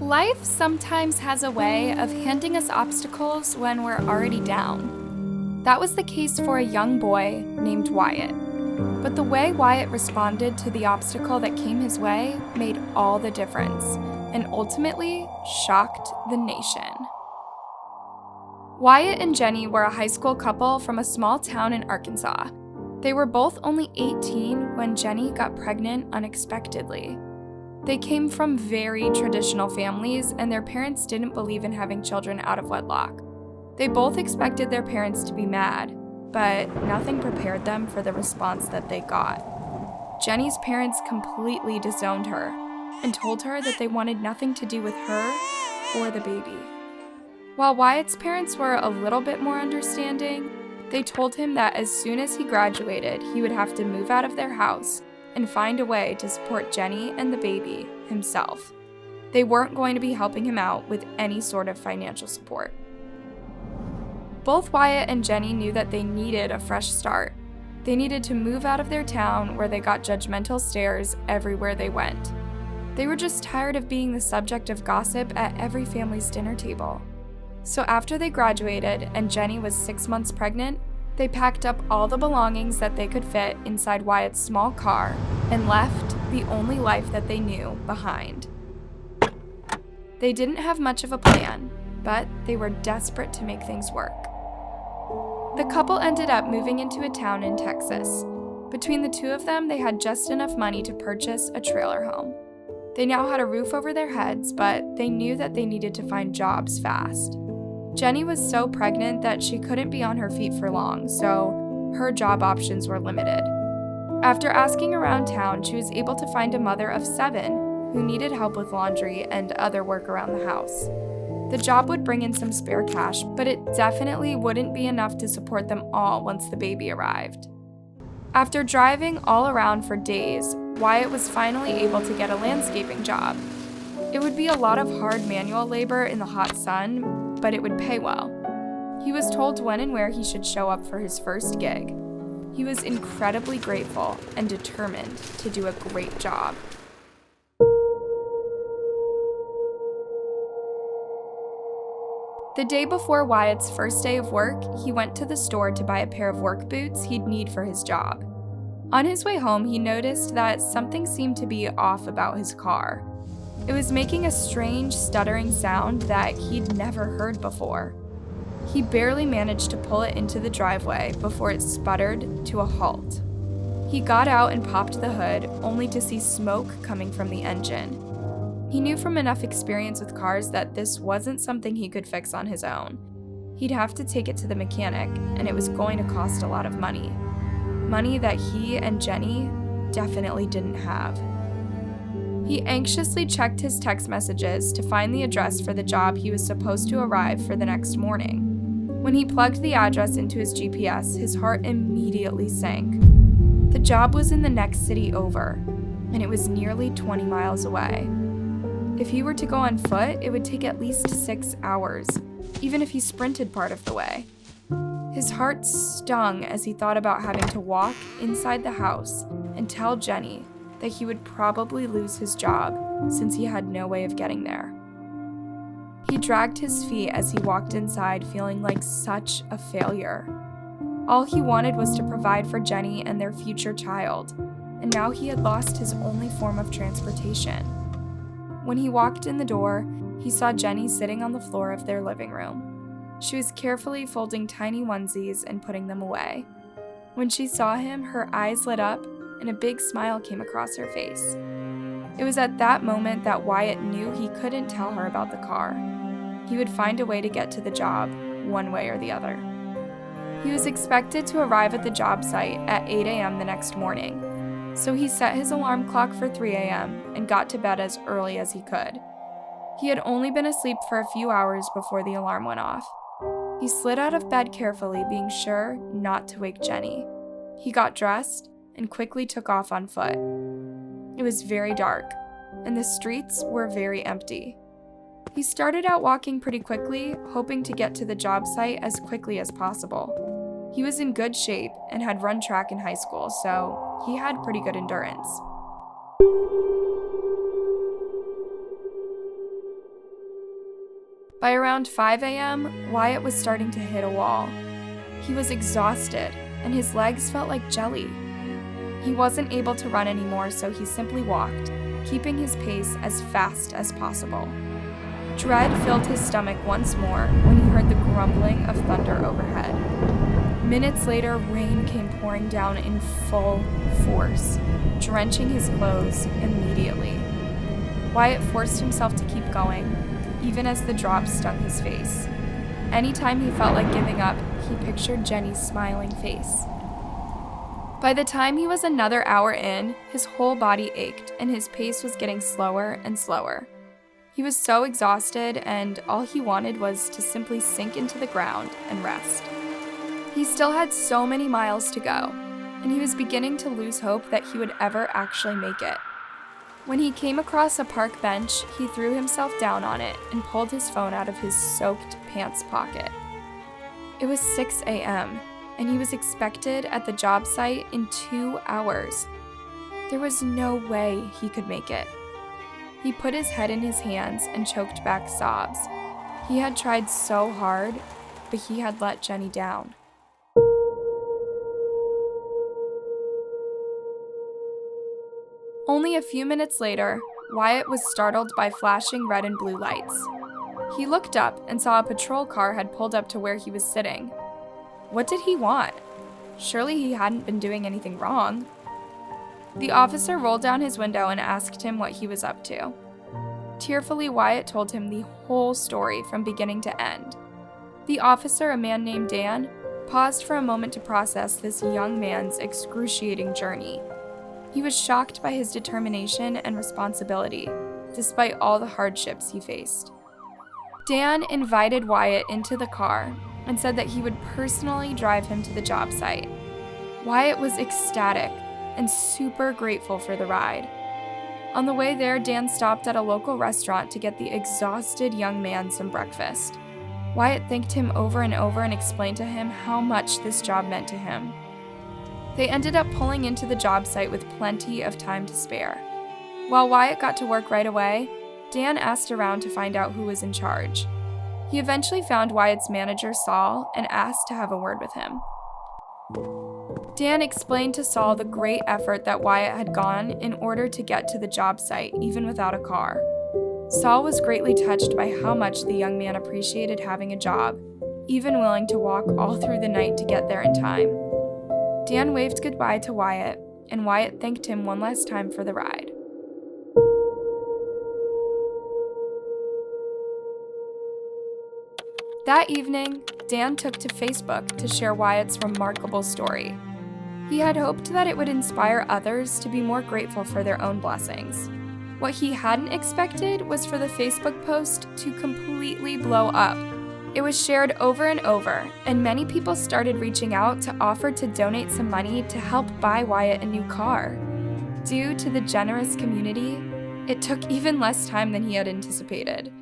Life sometimes has a way of handing us obstacles when we're already down. That was the case for a young boy named Wyatt. But the way Wyatt responded to the obstacle that came his way made all the difference, and ultimately shocked the nation. Wyatt and Jenny were a high school couple from a small town in Arkansas. They were both only 18 when Jenny got pregnant unexpectedly. They came from very traditional families, and their parents didn't believe in having children out of wedlock. They both expected their parents to be mad, but nothing prepared them for the response that they got. Jenny's parents completely disowned her and told her that they wanted nothing to do with her or the baby. While Wyatt's parents were a little bit more understanding, they told him that as soon as he graduated, he would have to move out of their house and find a way to support Jenny and the baby himself. They weren't going to be helping him out with any sort of financial support. Both Wyatt and Jenny knew that they needed a fresh start. They needed to move out of their town where they got judgmental stares everywhere they went. They were just tired of being the subject of gossip at every family's dinner table. So after they graduated and Jenny was 6 months pregnant, they packed up all the belongings that they could fit inside Wyatt's small car and left the only life that they knew behind. They didn't have much of a plan, but they were desperate to make things work. The couple ended up moving into a town in Texas. Between the two of them, they had just enough money to purchase a trailer home. They now had a roof over their heads, but they knew that they needed to find jobs fast. Jenny was so pregnant that she couldn't be on her feet for long, so her job options were limited. After asking around town, she was able to find a mother of 7 who needed help with laundry and other work around the house. The job would bring in some spare cash, but it definitely wouldn't be enough to support them all once the baby arrived. After driving all around for days, Wyatt was finally able to get a landscaping job. It would be a lot of hard manual labor in the hot sun, but it would pay well. He was told when and where he should show up for his first gig. He was incredibly grateful and determined to do a great job. The day before Wyatt's first day of work, he went to the store to buy a pair of work boots he'd need for his job. On his way home, he noticed that something seemed to be off about his car. It was making a strange, stuttering sound that he'd never heard before. He barely managed to pull it into the driveway before it sputtered to a halt. He got out and popped the hood, only to see smoke coming from the engine. He knew from enough experience with cars that this wasn't something he could fix on his own. He'd have to take it to the mechanic, and it was going to cost a lot of money. Money that he and Jenny definitely didn't have. He anxiously checked his text messages to find the address for the job he was supposed to arrive for the next morning. When he plugged the address into his GPS, his heart immediately sank. The job was in the next city over, and it was nearly 20 miles away. If he were to go on foot, it would take at least 6 hours, even if he sprinted part of the way. His heart stung as he thought about having to walk inside the house and tell Jenny that he would probably lose his job since he had no way of getting there. He dragged his feet as he walked inside, feeling like such a failure. All he wanted was to provide for Jenny and their future child, and now he had lost his only form of transportation. When he walked in the door, he saw Jenny sitting on the floor of their living room. She was carefully folding tiny onesies and putting them away. When she saw him, her eyes lit up and a big smile came across her face. It was at that moment that Wyatt knew he couldn't tell her about the car. He would find a way to get to the job, one way or the other. He was expected to arrive at the job site at 8 a.m. the next morning, so he set his alarm clock for 3 a.m. and got to bed as early as he could. He had only been asleep for a few hours before the alarm went off. He slid out of bed carefully, being sure not to wake Jenny. He got dressed and quickly took off on foot. It was very dark, and the streets were very empty. He started out walking pretty quickly, hoping to get to the job site as quickly as possible. He was in good shape and had run track in high school, so he had pretty good endurance. By around 5 a.m., Wyatt was starting to hit a wall. He was exhausted, and his legs felt like jelly. He wasn't able to run anymore, so he simply walked, keeping his pace as fast as possible. Dread filled his stomach once more when he heard the grumbling of thunder overhead. Minutes later, rain came pouring down in full force, drenching his clothes immediately. Wyatt forced himself to keep going, even as the drops stung his face. Anytime he felt like giving up, he pictured Jenny's smiling face. By the time he was another hour in, his whole body ached and his pace was getting slower and slower. He was so exhausted, and all he wanted was to simply sink into the ground and rest. He still had so many miles to go, and he was beginning to lose hope that he would ever actually make it. When he came across a park bench, he threw himself down on it and pulled his phone out of his soaked pants pocket. It was 6 a.m., and he was expected at the job site in 2 hours. There was no way he could make it. He put his head in his hands and choked back sobs. He had tried so hard, but he had let Jenny down. Only a few minutes later, Wyatt was startled by flashing red and blue lights. He looked up and saw a patrol car had pulled up to where he was sitting. What did he want? Surely he hadn't been doing anything wrong. The officer rolled down his window and asked him what he was up to. Tearfully, Wyatt told him the whole story from beginning to end. The officer, a man named Dan, paused for a moment to process this young man's excruciating journey. He was shocked by his determination and responsibility, despite all the hardships he faced. Dan invited Wyatt into the car and said that he would personally drive him to the job site. Wyatt was ecstatic and super grateful for the ride. On the way there, Dan stopped at a local restaurant to get the exhausted young man some breakfast. Wyatt thanked him over and over and explained to him how much this job meant to him. They ended up pulling into the job site with plenty of time to spare. While Wyatt got to work right away, Dan asked around to find out who was in charge. He eventually found Wyatt's manager, Saul, and asked to have a word with him. Dan explained to Saul the great effort that Wyatt had gone in order to get to the job site, even without a car. Saul was greatly touched by how much the young man appreciated having a job, even willing to walk all through the night to get there in time. Dan waved goodbye to Wyatt, and Wyatt thanked him one last time for the ride. That evening, Dan took to Facebook to share Wyatt's remarkable story. He had hoped that it would inspire others to be more grateful for their own blessings. What he hadn't expected was for the Facebook post to completely blow up. It was shared over and over, and many people started reaching out to offer to donate some money to help buy Wyatt a new car. Due to the generous community, it took even less time than he had anticipated.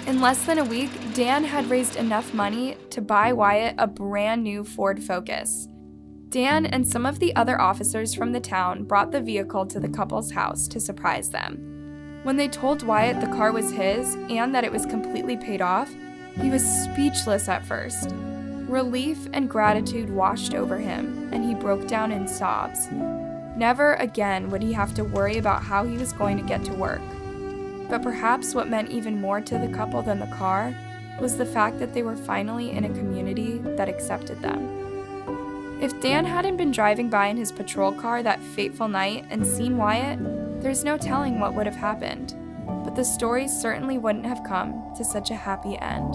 In less than a week, Dan had raised enough money to buy Wyatt a brand new Ford Focus. Dan and some of the other officers from the town brought the vehicle to the couple's house to surprise them. When they told Wyatt the car was his and that it was completely paid off, he was speechless at first. Relief and gratitude washed over him, and he broke down in sobs. Never again would he have to worry about how he was going to get to work. But perhaps what meant even more to the couple than the car was the fact that they were finally in a community that accepted them. If Dan hadn't been driving by in his patrol car that fateful night and seen Wyatt, there's no telling what would have happened. But the story certainly wouldn't have come to such a happy end.